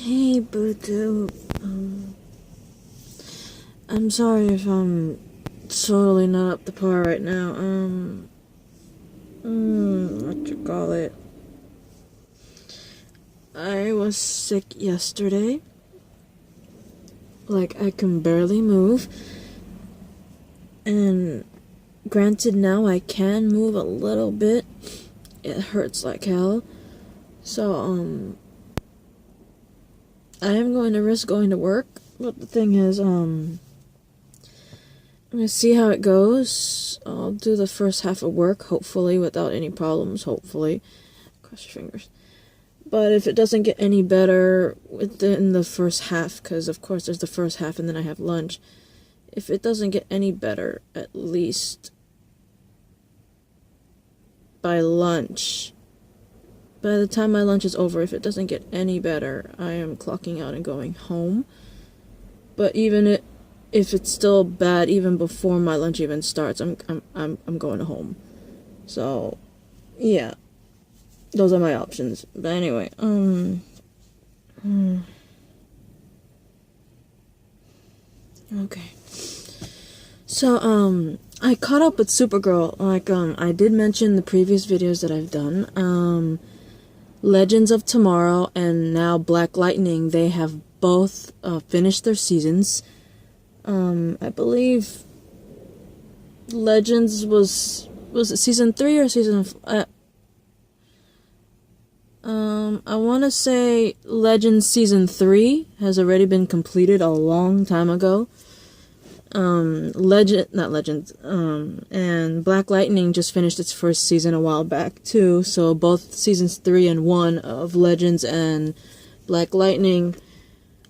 Hey, Boo-Doo. I'm sorry if I'm totally not up to par right now. What you call it? I was sick yesterday. Like, I can barely move. And granted, now I can move a little bit. It hurts like hell. So, I am going to risk going to work. But the thing is, I'm gonna see how it goes. I'll do the first half of work, hopefully, without any problems, hopefully. Cross your fingers. But if it doesn't get any better within the first half, because of course there's the first half and then I have lunch. If it doesn't get any better, at least by lunch, by the time my lunch is over, if it doesn't get any better, I am clocking out and going home. But even if it's still bad, even before my lunch even starts, I'm going home. So, yeah, those are my options. But anyway, okay. So, I caught up with Supergirl. Like, I did mention the previous videos that I've done. Legends of Tomorrow and now Black Lightning, they have both finished their seasons. I believe Legends was it season 3 or season I want to say Legends season 3 has already been completed a long time ago. And Black Lightning just finished its first season a while back too, so both seasons 3 and 1 of Legends and Black Lightning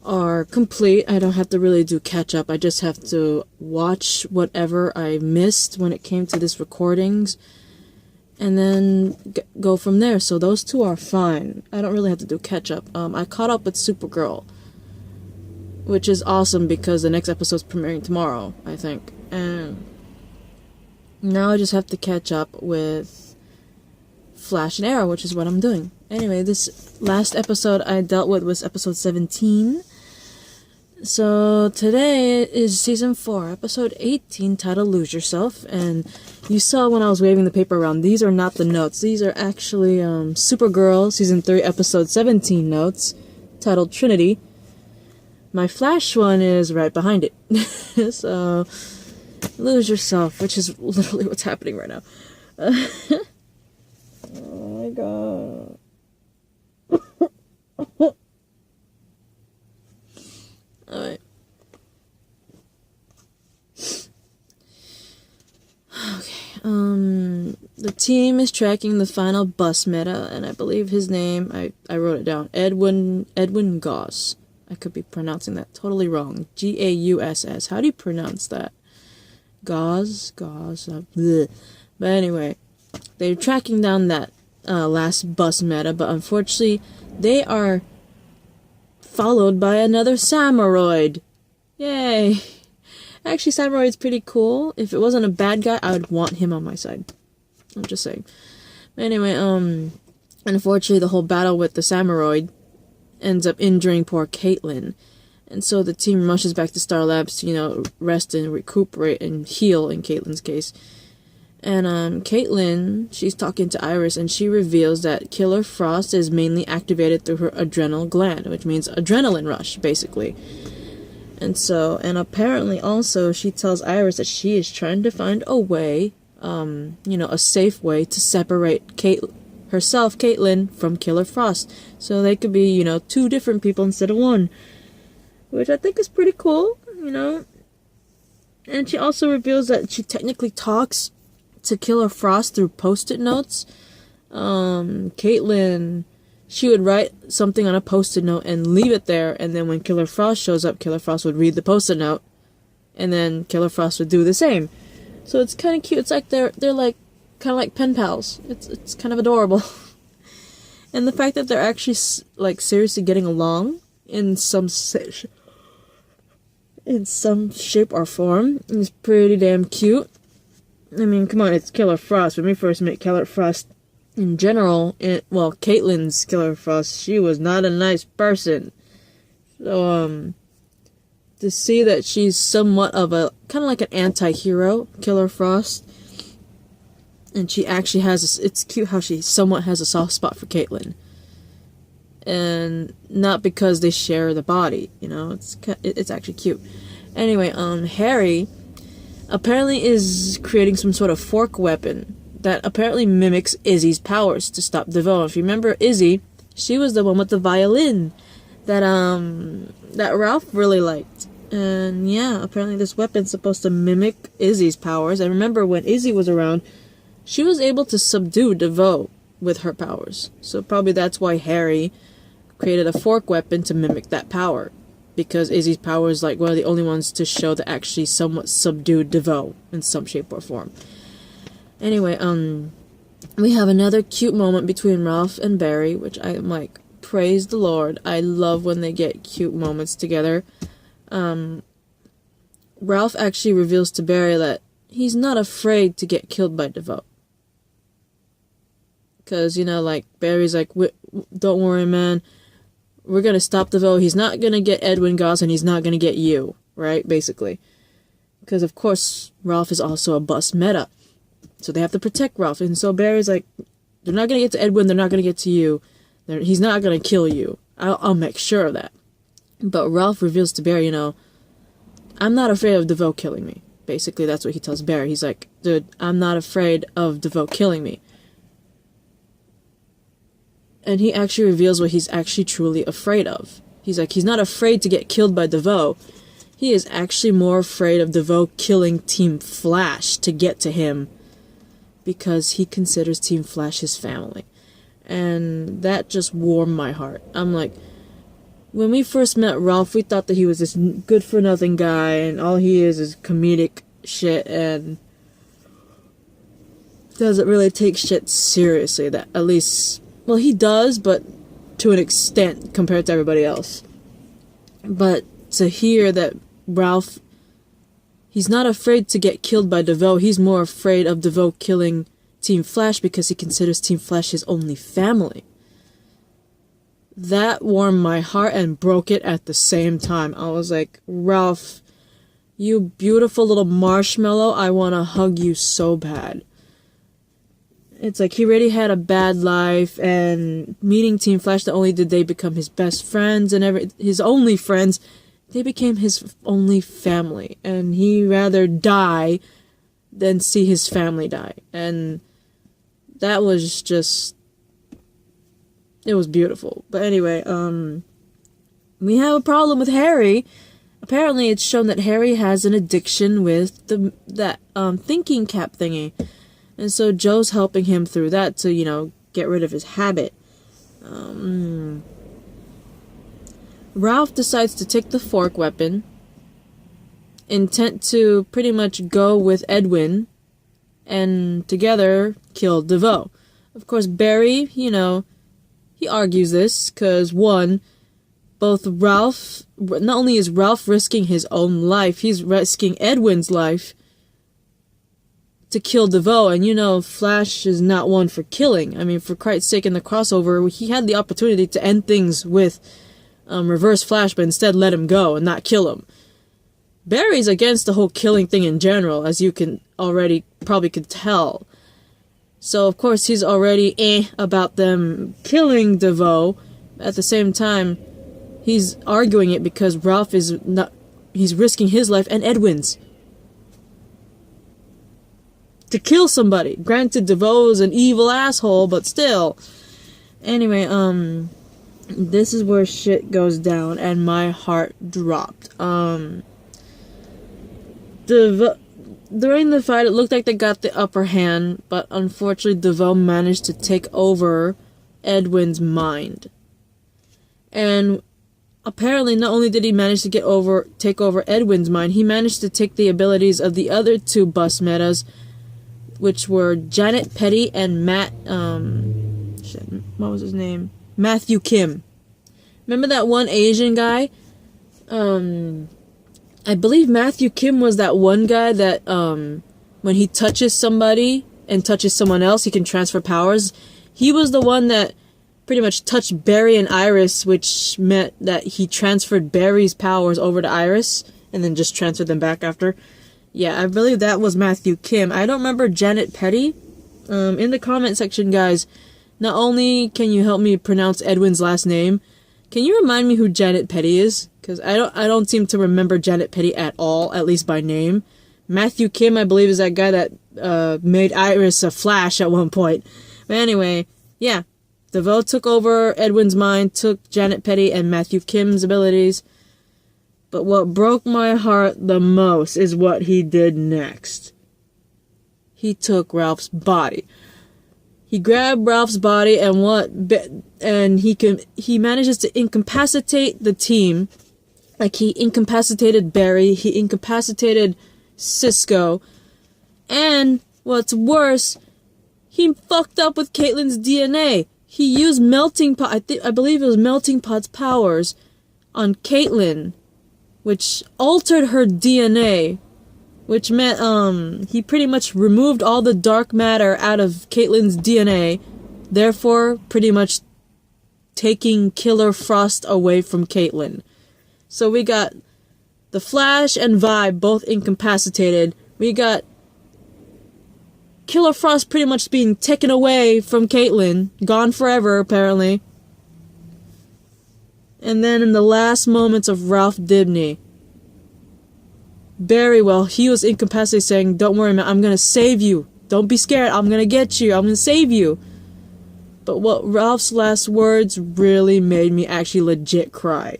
are complete. I don't have to really do catch up. I just have to watch whatever I missed when it came to this recordings and then go from there. So those two are fine. I don't really have to do catch up. I caught up with Supergirl, which is awesome because the next episode's premiering tomorrow, I think. And now I just have to catch up with Flash and Arrow, which is what I'm doing. Anyway, this last episode I dealt with was episode 17. So today is season 4, episode 18, titled Lose Yourself. And you saw when I was waving the paper around, these are not the notes. These are actually Supergirl season 3, episode 17 notes, titled Trinity. My Flash one is right behind it. So, lose yourself, which is literally what's happening right now. Oh my god. Alright. Okay, the team is tracking the final bus meta, and I believe his name, I wrote it down, Edwin Goss. I could be pronouncing that totally wrong. Gauss. How do you pronounce that? Gauss. Bleh. But anyway, they're tracking down that last bus meta, but unfortunately, they are followed by another Samuroid. Yay! Actually, Samuroid's pretty cool. If it wasn't a bad guy, I would want him on my side. I'm just saying. But anyway, unfortunately, the whole battle with the Samuroid ends up injuring poor Caitlin. And so the team rushes back to Star Labs to, rest and recuperate and heal in Caitlin's case. And Caitlin, she's talking to Iris and she reveals that Killer Frost is mainly activated through her adrenal gland, which means adrenaline rush, basically. And apparently also she tells Iris that she is trying to find a way, a safe way to separate Caitlin, from Killer Frost. So they could be, 2 different people instead of 1. Which I think is pretty cool, And she also reveals that she technically talks to Killer Frost through post-it notes. Caitlin, she would write something on a post-it note and leave it there, and then when Killer Frost shows up, Killer Frost would read the post-it note, and then Killer Frost would do the same. So it's kind of cute. It's like they're like kind of like pen pals. It's kind of adorable. And the fact that they're actually like seriously getting along in some shape or form is pretty damn cute. I mean, come on, it's Killer Frost. When we first met Killer Frost in general, Caitlin's Killer Frost, she was not a nice person. So, to see that she's somewhat of a, kind of like an anti-hero, Killer Frost. And she actually has, it's cute how she somewhat has a soft spot for Caitlyn. And not because they share the body, you know, it's actually cute. Anyway, Harry apparently is creating some sort of fork weapon that apparently mimics Izzy's powers to stop DeVoe. If you remember Izzy, she was the one with the violin that Ralph really liked. And yeah, apparently this weapon's supposed to mimic Izzy's powers. I remember when Izzy was around, she was able to subdue DeVoe with her powers. So probably that's why Harry created a fork weapon to mimic that power. Because Izzy's power is like one of the only ones to show that actually somewhat subdued DeVoe in some shape or form. Anyway, we have another cute moment between Ralph and Barry, which I'm like, praise the Lord. I love when they get cute moments together. Ralph actually reveals to Barry that he's not afraid to get killed by DeVoe. Because, you know, like, Barry's like, don't worry, man. We're going to stop DeVoe. He's not going to get Edwin Goss, and he's not going to get you, right? Basically. Because, of course, Ralph is also a bus meta. So they have to protect Ralph. And so Barry's like, they're not going to get to Edwin. They're not going to get to you. He's not going to kill you. I'll make sure of that. But Ralph reveals to Barry, you know, I'm not afraid of DeVoe killing me. Basically, that's what he tells Barry. He's like, dude, I'm not afraid of DeVoe killing me. And he actually reveals what he's actually truly afraid of. He's like, he's not afraid to get killed by DeVoe. He is actually more afraid of DeVoe killing Team Flash to get to him. Because he considers Team Flash his family. And that just warmed my heart. I'm like, when we first met Ralph, we thought that he was this good-for-nothing guy, and all he is comedic shit, and doesn't really take shit seriously. That, at least, well, he does, but to an extent compared to everybody else. But to hear that Ralph, he's not afraid to get killed by DeVoe, he's more afraid of DeVoe killing Team Flash because he considers Team Flash his only family. That warmed my heart and broke it at the same time. I was like, Ralph, you beautiful little marshmallow, I want to hug you so bad. It's like he already had a bad life, and meeting Team Flash, not only did they become his best friends and his only friends, they became his only family. And he rather die than see his family die. And that was just, it was beautiful. But anyway, we have a problem with Harry. Apparently it's shown that Harry has an addiction with that thinking cap thingy. And so Joe's helping him through that to, you know, get rid of his habit. Ralph decides to take the fork weapon, intent to pretty much go with Edwin, and together kill DeVoe. Of course, Barry, you know, he argues this, because one, both Ralph, not only is Ralph risking his own life, he's risking Edwin's life to kill DeVoe, and you know, Flash is not one for killing. I mean, for Christ's sake, in the crossover, he had the opportunity to end things with Reverse Flash, but instead let him go and not kill him. Barry's against the whole killing thing in general, as you can already probably could tell. So, of course, he's already about them killing DeVoe. At the same time, he's arguing it because Ralph is not, he's risking his life and Edwin's to kill somebody. Granted, DeVoe's an evil asshole, but still. Anyway, this is where shit goes down, and my heart dropped. During the fight, it looked like they got the upper hand, but unfortunately, DeVoe managed to take over Edwin's mind. And apparently, not only did he manage to take over Edwin's mind, he managed to take the abilities of the other two bus metas, which were Janet Petty and what was his name? Matthew Kim. Remember that one Asian guy? I believe Matthew Kim was that one guy that, when he touches somebody and touches someone else, he can transfer powers. He was the one that pretty much touched Barry and Iris, which meant that he transferred Barry's powers over to Iris and then just transferred them back after. Yeah, I believe that was Matthew Kim. I don't remember Janet Petty. In the comment section, guys, not only can you help me pronounce Edwin's last name, can you remind me who Janet Petty is? Because I don't seem to remember Janet Petty at all, at least by name. Matthew Kim, I believe, is that guy that made Iris a Flash at one point. But anyway, yeah. DeVoe took over Edwin's mind, took Janet Petty and Matthew Kim's abilities. But what broke my heart the most is what he did next. He took Ralph's body. He grabbed Ralph's body and he manages to incapacitate the team. Like, he incapacitated Barry, he incapacitated Cisco, and what's worse, he fucked up with Caitlin's DNA. He used Melting Pot, I believe it was Melting Pot's powers on Caitlin, which altered her DNA, which meant he pretty much removed all the dark matter out of Caitlin's DNA, therefore pretty much taking Killer Frost away from Caitlin. So we got the Flash and Vibe both incapacitated. We got Killer Frost pretty much being taken away from Caitlin, gone forever apparently. And then in the last moments of Ralph Dibny, Barry, well, he was incapacitated, saying, "Don't worry, man, I'm gonna save you. Don't be scared, I'm gonna get you, I'm gonna save you." But what Ralph's last words really made me actually legit cry.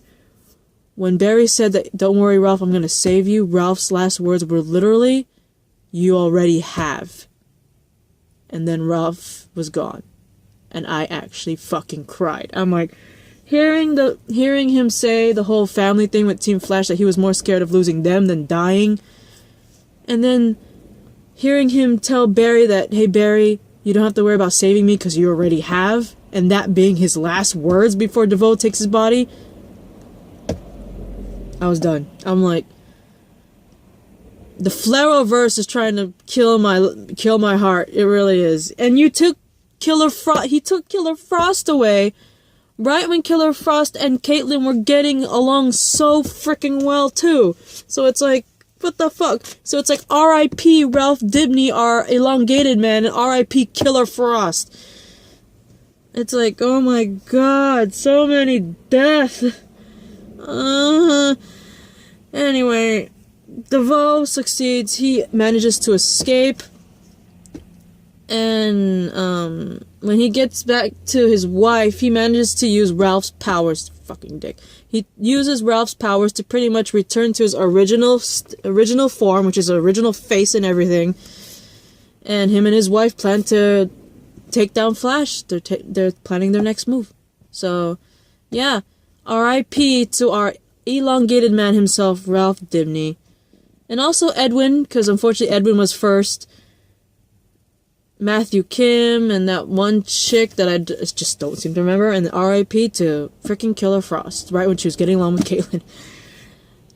When Barry said that, "Don't worry, Ralph, I'm gonna save you," Ralph's last words were literally, "You already have." And then Ralph was gone. And I actually fucking cried. I'm like, hearing him say the whole family thing with Team Flash, that he was more scared of losing them than dying. And then hearing him tell Barry that, "Hey Barry, you don't have to worry about saving me because you already have." And that being his last words before DeVoe takes his body. I was done. I'm like, the Flareverse is trying to kill my heart. It really is. And you took he took Killer Frost away right when Killer Frost and Caitlin were getting along so freaking well too. So it's like, what the fuck? So it's like R.I.P. Ralph Dibny, our elongated man, and R.I.P. Killer Frost. It's like, oh my god, so many deaths. Anyway, DeVoe succeeds. He manages to escape. And when he gets back to his wife, he manages to use Ralph's powers. Fucking dick. He uses Ralph's powers to pretty much return to his original form, which is original face and everything. And him and his wife plan to take down Flash. They're planning their next move. So, yeah. R.I.P. to our elongated man himself, Ralph Dibny. And also Edwin, because unfortunately Edwin was first. Matthew Kim, and that one chick that I just don't seem to remember. And R.I.P. to freaking Killer Frost, right when she was getting along with Caitlin.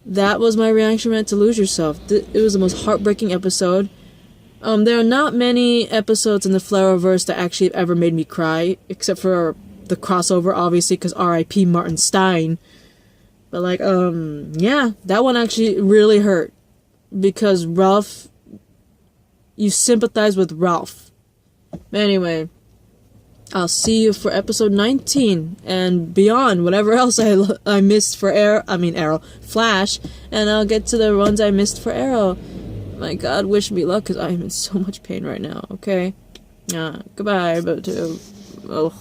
That was my reaction to Lose Yourself. It was the most heartbreaking episode. There are not many episodes in the Flareverse that actually ever made me cry, except for the crossover, obviously, because R.I.P. Martin Stein. But, like, yeah, that one actually really hurt. Because Ralph, you sympathize with Ralph. But anyway, I'll see you for episode 19 and beyond, whatever else I missed for Arrow, Flash, and I'll get to the ones I missed for Arrow. My god, wish me luck, because I am in so much pain right now, okay? Goodbye, but, ugh.